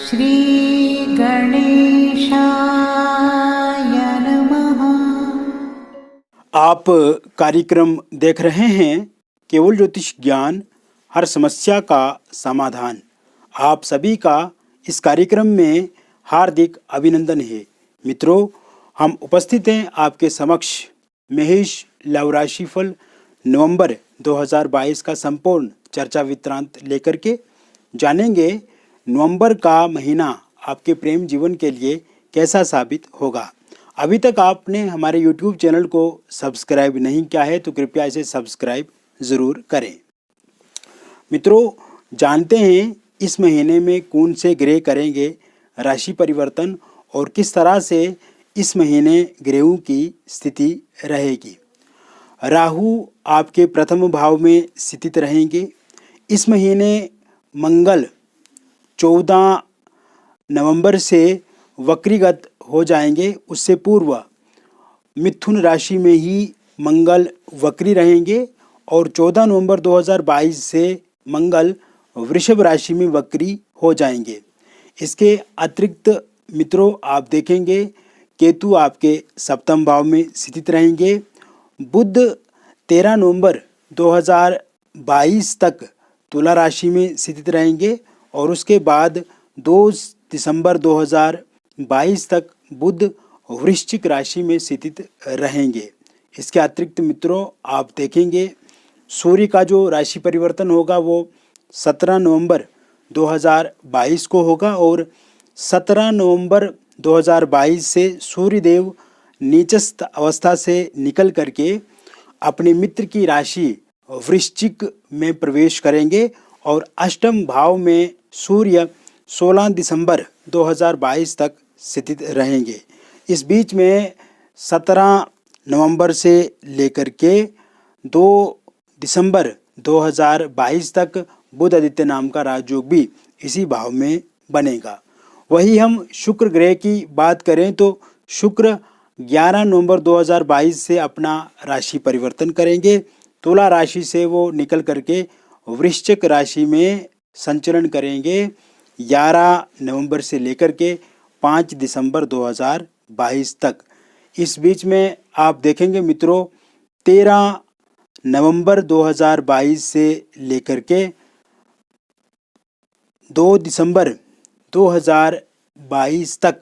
श्री गणेशाय नमः। आप कार्यक्रम देख रहे हैं केवल ज्योतिष ज्ञान, हर समस्या का समाधान। आप सभी का इस कार्यक्रम में हार्दिक अभिनंदन है। मित्रों, हम उपस्थित हैं आपके समक्ष महेश लव राशिफल नवंबर 2022 का संपूर्ण चर्चा वृत्तांत लेकर के जानेंगे नवंबर का महीना आपके प्रेम जीवन के लिए कैसा साबित होगा। अभी तक आपने हमारे YouTube चैनल को सब्सक्राइब नहीं किया है तो कृपया इसे सब्सक्राइब ज़रूर करें। मित्रों, जानते हैं इस महीने में कौन से ग्रह करेंगे राशि परिवर्तन और किस तरह से इस महीने ग्रहों की स्थिति रहेगी। राहु आपके प्रथम भाव में स्थित रहेंगे। इस महीने मंगल 14 नवंबर से वक्रीगत हो जाएंगे। उससे पूर्व मिथुन राशि में ही मंगल वक्री रहेंगे और 14 नवंबर 2022 से मंगल वृषभ राशि में वक्री हो जाएंगे। इसके अतिरिक्त मित्रों, आप देखेंगे केतु आपके सप्तम भाव में स्थित रहेंगे। बुध 13 नवंबर 2022 तक तुला राशि में स्थित रहेंगे और उसके बाद 2 दिसंबर 2022 तक बुध वृश्चिक राशि में स्थित रहेंगे। इसके अतिरिक्त मित्रों, आप देखेंगे सूर्य का जो राशि परिवर्तन होगा वो 17 नवंबर 2022 को होगा और 17 नवंबर 2022 से सूर्यदेव नीचस्थ अवस्था से निकल करके अपने मित्र की राशि वृश्चिक में प्रवेश करेंगे और अष्टम भाव में सूर्य 16 दिसंबर 2022 तक स्थित रहेंगे। इस बीच में 17 नवंबर से लेकर के 2 दिसंबर 2022 तक बुध आदित्य नाम का राजयोग भी इसी भाव में बनेगा। वही हम शुक्र ग्रह की बात करें तो शुक्र 11 नवंबर 2022 से अपना राशि परिवर्तन करेंगे। तुला राशि से वो निकल करके वृश्चिक राशि में संचरण करेंगे 11 नवंबर से लेकर के 5 दिसंबर 2022 तक। इस बीच में आप देखेंगे मित्रों 13 नवंबर 2022 से लेकर के 2 दिसंबर 2022 तक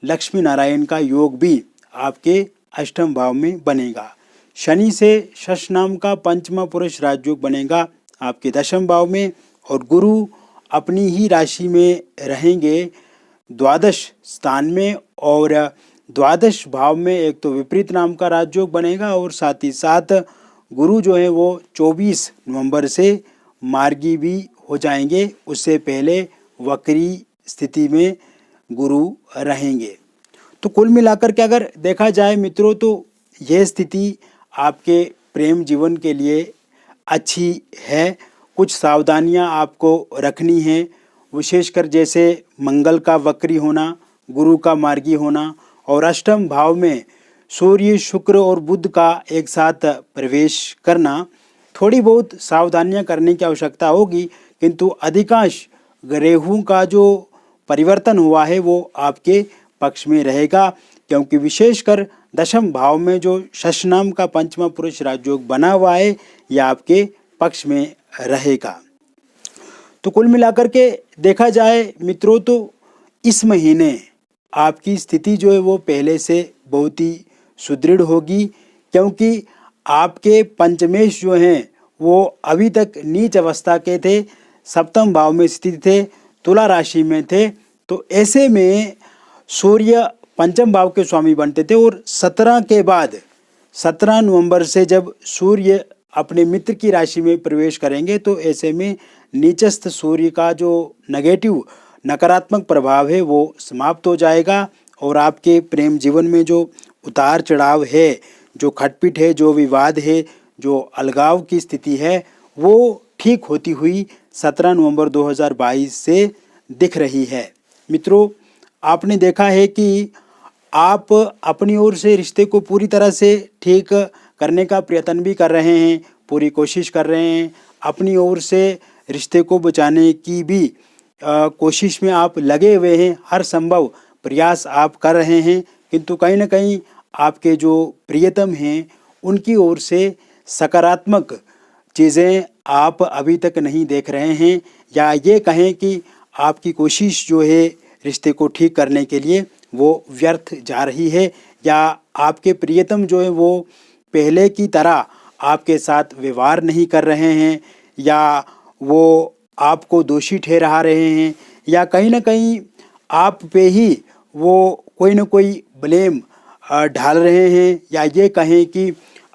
लक्ष्मी नारायण का योग भी आपके अष्टम भाव में बनेगा। शनि से शश नाम का पंचमा पुरुष राजयोग बनेगा आपके दशम भाव में और गुरु अपनी ही राशि में रहेंगे द्वादश स्थान में और द्वादश भाव में एक तो विपरीत नाम का राजयोग बनेगा और साथ ही साथ गुरु जो है वो 24 नवंबर से मार्गी भी हो जाएंगे। उससे पहले वक्री स्थिति में गुरु रहेंगे। तो कुल मिलाकर के अगर देखा जाए मित्रों तो यह स्थिति आपके प्रेम जीवन के लिए अच्छी है। कुछ सावधानियां आपको रखनी है, विशेषकर जैसे मंगल का वक्री होना, गुरु का मार्गी होना और अष्टम भाव में सूर्य शुक्र और बुध का एक साथ प्रवेश करना। थोड़ी बहुत सावधानियां करने की आवश्यकता होगी, किंतु अधिकांश ग्रहों का जो परिवर्तन हुआ है वो आपके पक्ष में रहेगा, क्योंकि विशेषकर दशम भाव में जो शश नाम का पंचमा पुरुष राजयोग बना हुआ है यह आपके पक्ष में रहेगा। तो कुल मिलाकर के देखा जाए मित्रों तो इस महीने आपकी स्थिति जो है वो पहले से बहुत ही सुदृढ़ होगी, क्योंकि आपके पंचमेश जो हैं वो अभी तक नीच अवस्था के थे, सप्तम भाव में स्थित थे, तुला राशि में थे। तो ऐसे में सूर्य पंचम भाव के स्वामी बनते थे और 17 के बाद 17 नवंबर से जब सूर्य अपने मित्र की राशि में प्रवेश करेंगे तो ऐसे में नीचस्थ सूर्य का जो नेगेटिव नकारात्मक प्रभाव है वो समाप्त हो जाएगा और आपके प्रेम जीवन में जो उतार चढ़ाव है, जो खटपिट है, जो विवाद है, जो अलगाव की स्थिति है वो ठीक होती हुई 17 नवंबर 2022 से दिख रही है। मित्रों, आपने देखा है कि आप अपनी ओर से रिश्ते को पूरी तरह से ठीक करने का प्रयत्न भी कर रहे हैं, पूरी कोशिश कर रहे हैं, अपनी ओर से रिश्ते को बचाने की भी कोशिश में आप लगे हुए हैं, हर संभव प्रयास आप कर रहे हैं, किंतु कहीं ना कहीं आपके जो प्रियतम हैं उनकी ओर से सकारात्मक चीज़ें आप अभी तक नहीं देख रहे हैं, या ये कहें कि आपकी कोशिश जो है रिश्ते को ठीक करने के लिए वो व्यर्थ जा रही है, या आपके प्रियतम जो है वो पहले की तरह आपके साथ व्यवहार नहीं कर रहे हैं, या वो आपको दोषी ठहरा रहे हैं, या कहीं ना कहीं आप पे ही वो कोई ना कोई ब्लेम ढाल रहे हैं, या ये कहें कि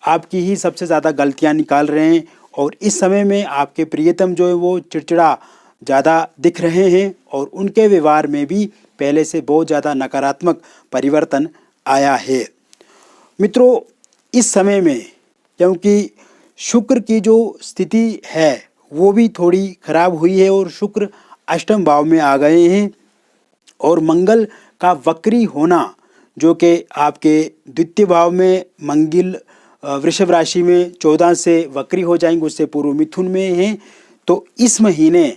आपकी ही सबसे ज़्यादा गलतियां निकाल रहे हैं। और इस समय में आपके प्रियतम जो है वो चिड़चिड़ा ज़्यादा दिख रहे हैं, और उनके व्यवहार में भी पहले से बहुत ज़्यादा नकारात्मक परिवर्तन आया है। मित्रों, इस समय में क्योंकि शुक्र की जो स्थिति है वो भी थोड़ी खराब हुई है, और शुक्र अष्टम भाव में आ गए हैं, और मंगल का वक्री होना जो कि आपके द्वितीय भाव में मंगल वृषभ राशि में 14 से वक्री हो जाएंगे, उससे पूर्व मिथुन में हैं। तो इस महीने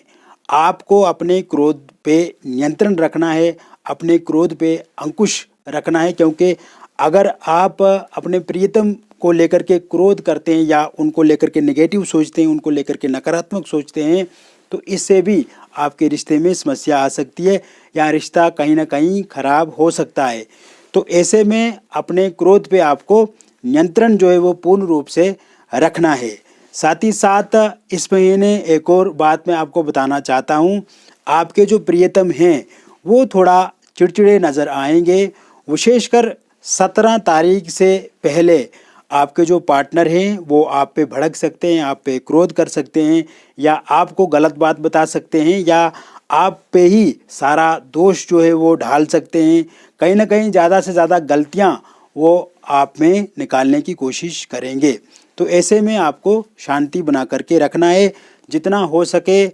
आपको अपने क्रोध पे नियंत्रण रखना है, अपने क्रोध पे अंकुश रखना है, क्योंकि अगर आप अपने प्रियतम को लेकर के क्रोध करते हैं, या उनको लेकर के नेगेटिव सोचते हैं, उनको लेकर के नकारात्मक सोचते हैं, तो इससे भी आपके रिश्ते में समस्या आ सकती है, या रिश्ता कहीं ना कहीं खराब हो सकता है। तो ऐसे में अपने क्रोध पे आपको नियंत्रण जो है वो पूर्ण रूप से रखना है। साथ ही साथ इस महीने एक और बात मैं आपको बताना चाहता हूँ, आपके जो प्रियतम हैं वो थोड़ा चिड़चिड़े नज़र आएंगे, विशेषकर 17 तारीख से पहले आपके जो पार्टनर हैं वो आप पे भड़क सकते हैं, आप पे क्रोध कर सकते हैं, या आपको गलत बात बता सकते हैं, या आप पे ही सारा दोष जो है वो ढाल सकते हैं। कहीं ना कहीं ज़्यादा से ज़्यादा गलतियां वो आप में निकालने की कोशिश करेंगे। तो ऐसे में आपको शांति बना करके रखना है, जितना हो सके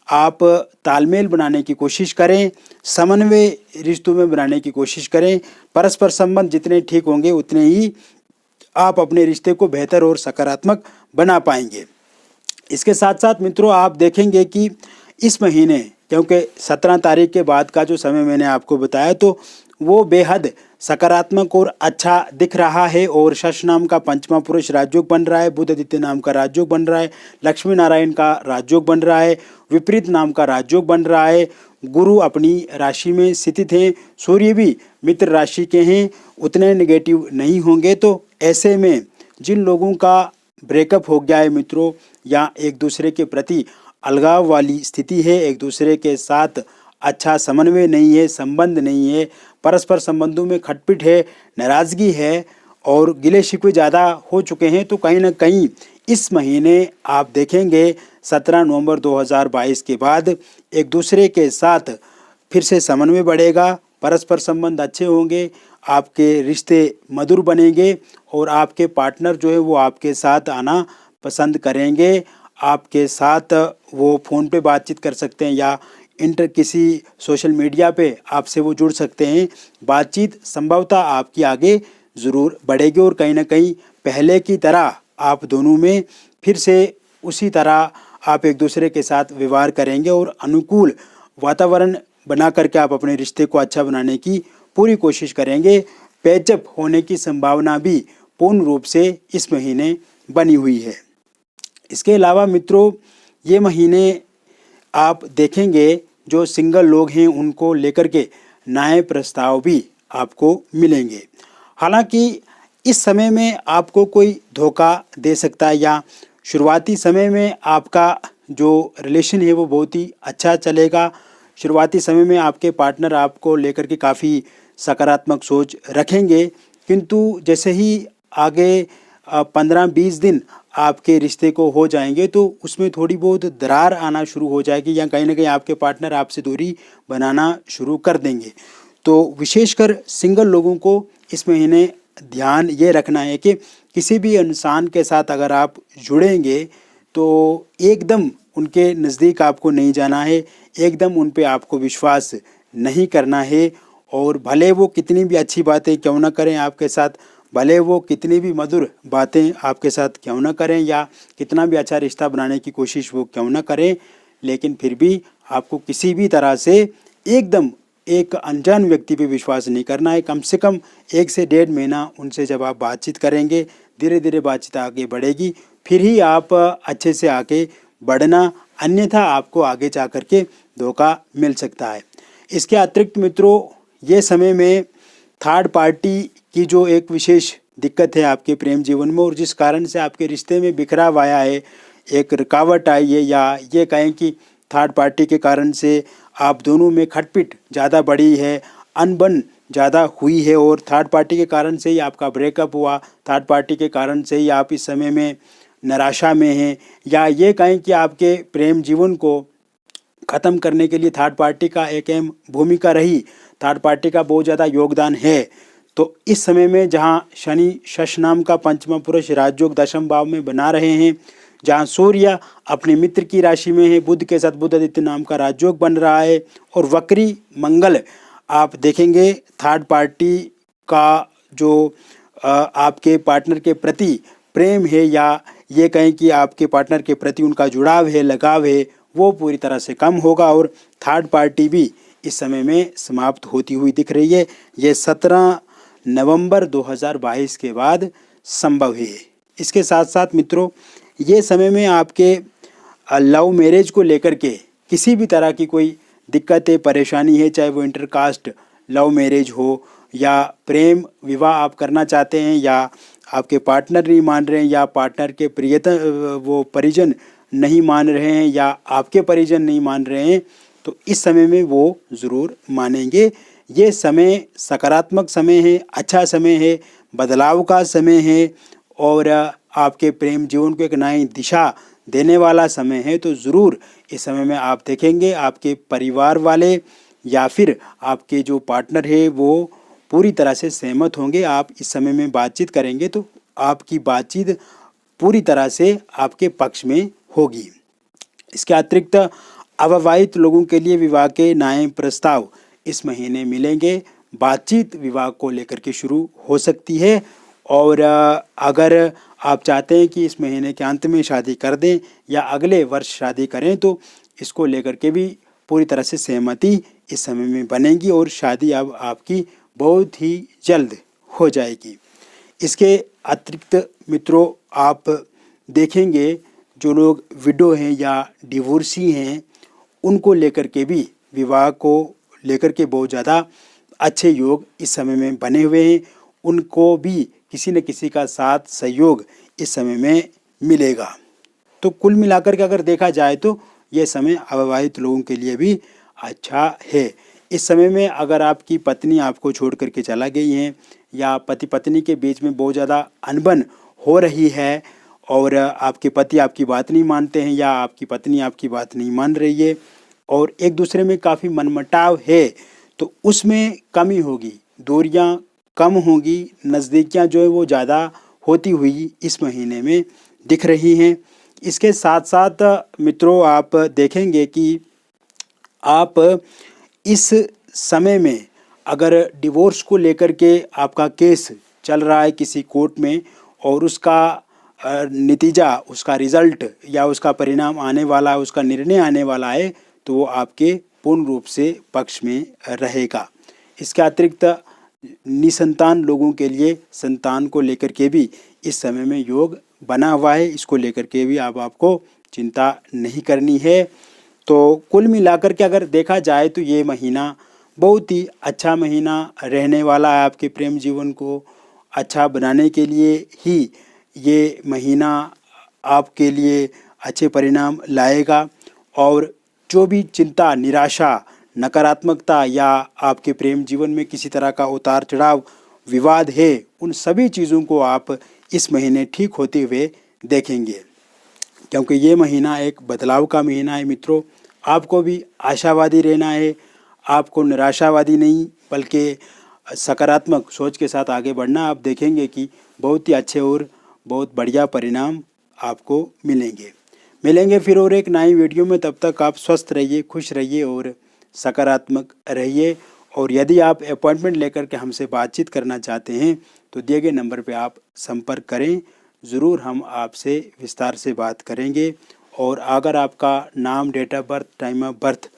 आप तालमेल बनाने की कोशिश करें, समन्वय रिश्तों में बनाने की कोशिश करें। परस्पर संबंध जितने ठीक होंगे उतने ही आप अपने रिश्ते को बेहतर और सकारात्मक बना पाएंगे। इसके साथ साथ मित्रों, आप देखेंगे कि इस महीने, क्योंकि 17 तारीख के बाद का जो समय मैंने आपको बताया, तो वो बेहद सकारात्मक और अच्छा दिख रहा है, और शश नाम का पंचमा पुरुष राजयोग बन रहा है, बुध आदित्य नाम का राजयोग बन रहा है, लक्ष्मी नारायण का राजयोग बन रहा है, विपरीत नाम का राजयोग बन रहा है, गुरु अपनी राशि में स्थित हैं, सूर्य भी मित्र राशि के हैं, उतने नेगेटिव नहीं होंगे। तो ऐसे में जिन लोगों का ब्रेकअप हो गया है मित्रों, या एक दूसरे के प्रति अलगाव वाली स्थिति है, एक दूसरे के साथ अच्छा समन्वय नहीं है, संबंध नहीं है, परस्पर संबंधों में खटपिट है, नाराज़गी है, और गिले शिकवे ज़्यादा हो चुके हैं, तो कहीं ना कहीं इस महीने आप देखेंगे 17 नवंबर 2022 के बाद एक दूसरे के साथ फिर से समन्वय बढ़ेगा, परस्पर संबंध अच्छे होंगे, आपके रिश्ते मधुर बनेंगे, और आपके पार्टनर जो है वो आपके साथ आना पसंद करेंगे, आपके साथ वो फ़ोन पे बातचीत कर सकते हैं, या किसी सोशल मीडिया पे आपसे वो जुड़ सकते हैं। बातचीत संभवतः आपकी आगे ज़रूर बढ़ेगी, और कहीं ना कहीं पहले की तरह आप दोनों में फिर से उसी तरह आप एक दूसरे के साथ व्यवहार करेंगे, और अनुकूल वातावरण बना करके आप अपने रिश्ते को अच्छा बनाने की पूरी कोशिश करेंगे। पैचअप होने की संभावना भी पूर्ण रूप से इस महीने बनी हुई है। इसके अलावा मित्रों, ये महीने आप देखेंगे जो सिंगल लोग हैं उनको लेकर के नए प्रस्ताव भी आपको मिलेंगे। हालांकि इस समय में आपको कोई धोखा दे सकता है, या शुरुआती समय में आपका जो रिलेशन है वो बहुत ही अच्छा चलेगा। शुरुआती समय में आपके पार्टनर आपको लेकर के काफ़ी सकारात्मक सोच रखेंगे, किंतु जैसे ही आगे 15-20 दिन आपके रिश्ते को हो जाएंगे तो उसमें थोड़ी बहुत दरार आना शुरू हो जाएगी, या कहीं ना कहीं आपके पार्टनर आपसे दूरी बनाना शुरू कर देंगे। तो विशेषकर सिंगल लोगों को इस महीने ध्यान ये रखना है कि किसी भी इंसान के साथ अगर आप जुड़ेंगे तो एकदम उनके नज़दीक आपको नहीं जाना है, एकदम उन पे आपको विश्वास नहीं करना है, और भले वो कितनी भी अच्छी बातें क्यों ना करें आपके साथ, भले वो कितनी भी मधुर बातें आपके साथ क्यों ना करें, या कितना भी अच्छा रिश्ता बनाने की कोशिश वो क्यों ना करें, लेकिन फिर भी आपको किसी भी तरह से एकदम एक अनजान व्यक्ति पे विश्वास नहीं करना है। कम से कम 1 से 1.5 महीना उनसे जब आप बातचीत करेंगे, धीरे धीरे बातचीत आगे बढ़ेगी, फिर ही आप अच्छे से आगे बढ़ना, अन्यथा आपको आगे जा कर के धोखा मिल सकता है। इसके अतिरिक्त मित्रों, ये समय में थर्ड पार्टी की जो एक विशेष दिक्कत है आपके प्रेम जीवन में और जिस कारण से आपके रिश्ते में बिखराव आया है, एक रुकावट आई है, या ये कहें कि थर्ड पार्टी के कारण से आप दोनों में खटपिट ज़्यादा बढ़ी है, अनबन ज़्यादा हुई है और थर्ड पार्टी के कारण से ही आपका ब्रेकअप हुआ, थर्ड पार्टी के कारण से ही आप इस समय में निराशा में हैं, या ये कहें कि आपके प्रेम जीवन को ख़त्म करने के लिए थर्ड पार्टी का एक अहम भूमिका रही, थर्ड पार्टी का बहुत ज़्यादा योगदान है। तो इस समय में जहाँ शनि शश नाम का पंचम पुरुष राजयोग दशम भाव में बना रहे हैं, जहाँ सूर्य अपने मित्र की राशि में है, बुध के साथ बुध आदित्य नाम का राजयोग बन रहा है, और वक्री मंगल आप देखेंगे थर्ड पार्टी का जो आपके पार्टनर के प्रति प्रेम है, या ये कहें कि आपके पार्टनर के प्रति उनका जुड़ाव है, लगाव है, वो पूरी तरह से कम होगा और थर्ड पार्टी भी इस समय में समाप्त होती हुई दिख रही है। ये 17 नवंबर 2022 के बाद संभव है। इसके साथ साथ मित्रों, ये समय में आपके लव मैरिज को लेकर के किसी भी तरह की कोई दिक्कतें परेशानी है, चाहे वो इंटरकास्ट लव मैरिज हो या प्रेम विवाह आप करना चाहते हैं, या आपके पार्टनर नहीं मान रहे हैं, या पार्टनर के वो परिजन नहीं मान रहे हैं, या आपके परिजन नहीं मान रहे हैं, तो इस समय में वो ज़रूर मानेंगे। ये समय सकारात्मक समय है, अच्छा समय है, बदलाव का समय है और आपके प्रेम जीवन को एक नई दिशा देने वाला समय है। तो ज़रूर इस समय में आप देखेंगे आपके परिवार वाले या फिर आपके जो पार्टनर है वो पूरी तरह से सहमत होंगे। आप इस समय में बातचीत करेंगे तो आपकी बातचीत पूरी तरह से आपके पक्ष में होगी। इसके अतिरिक्त अविवाहित लोगों के लिए विवाह के नए प्रस्ताव इस महीने मिलेंगे। बातचीत विवाह को लेकर के शुरू हो सकती है और अगर आप चाहते हैं कि इस महीने के अंत में शादी कर दें या अगले वर्ष शादी करें तो इसको लेकर के भी पूरी तरह से सहमति इस समय में बनेगी और शादी अब आपकी बहुत ही जल्द हो जाएगी। इसके अतिरिक्त मित्रों, आप देखेंगे जो लोग विडो हैं या डिवोर्सी हैं उनको लेकर के भी विवाह को लेकर के बहुत ज़्यादा अच्छे योग इस समय में बने हुए हैं। उनको भी किसी न किसी का साथ सहयोग इस समय में मिलेगा। तो कुल मिलाकर के अगर देखा जाए तो ये समय अविवाहित लोगों के लिए भी अच्छा है। इस समय में अगर आपकी पत्नी आपको छोड़ करके चला गई है या पति पत्नी के बीच में बहुत ज़्यादा अनबन हो रही है और आपके पति आपकी बात नहीं मानते हैं या आपकी पत्नी आपकी बात नहीं मान रही है और एक दूसरे में काफ़ी मनमुटाव है, तो उसमें कमी होगी, दूरियां कम होगी, नज़दीकियां जो है वो ज़्यादा होती हुई इस महीने में दिख रही हैं। इसके साथ साथ मित्रों, आप देखेंगे कि आप इस समय में अगर डिवोर्स को लेकर के आपका केस चल रहा है किसी कोर्ट में और उसका नतीजा, उसका रिज़ल्ट या उसका परिणाम आने वाला है, उसका निर्णय आने वाला है, तो वो आपके पूर्ण रूप से पक्ष में रहेगा। इसके अतिरिक्त निसंतान लोगों के लिए संतान को लेकर के भी इस समय में योग बना हुआ है। इसको लेकर के भी आपको चिंता नहीं करनी है। तो कुल मिलाकर के अगर देखा जाए तो ये महीना बहुत ही अच्छा महीना रहने वाला है। आपके प्रेम जीवन को अच्छा बनाने के लिए ही ये महीना आपके लिए अच्छे परिणाम लाएगा और जो भी चिंता, निराशा, नकारात्मकता या आपके प्रेम जीवन में किसी तरह का उतार चढ़ाव, विवाद है, उन सभी चीज़ों को आप इस महीने ठीक होते हुए देखेंगे, क्योंकि ये महीना एक बदलाव का महीना है। मित्रों, आपको भी आशावादी रहना है, आपको निराशावादी नहीं बल्कि सकारात्मक सोच के साथ आगे बढ़ना। आप देखेंगे कि बहुत ही अच्छे और बहुत बढ़िया परिणाम आपको मिलेंगे फिर और एक नई वीडियो में। तब तक आप स्वस्थ रहिए, खुश रहिए और सकारात्मक रहिए। और यदि आप अपॉइंटमेंट लेकर के हमसे बातचीत करना चाहते हैं तो दिए गए नंबर पे आप संपर्क करें, ज़रूर हम आपसे विस्तार से बात करेंगे। और अगर आपका नाम, date of birth, time of birth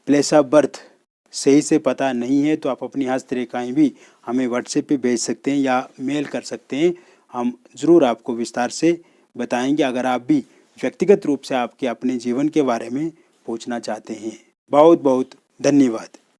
place of birth सही से पता नहीं है तो आप अपनी हस्तरेखाएं भी हमें व्हाट्सएप पे भेज सकते हैं या मेल कर सकते हैं। हम ज़रूर आपको विस्तार से बताएंगे अगर आप भी व्यक्तिगत रूप से आपके अपने जीवन के बारे में पूछना चाहते हैं। बहुत बहुत धन्यवाद।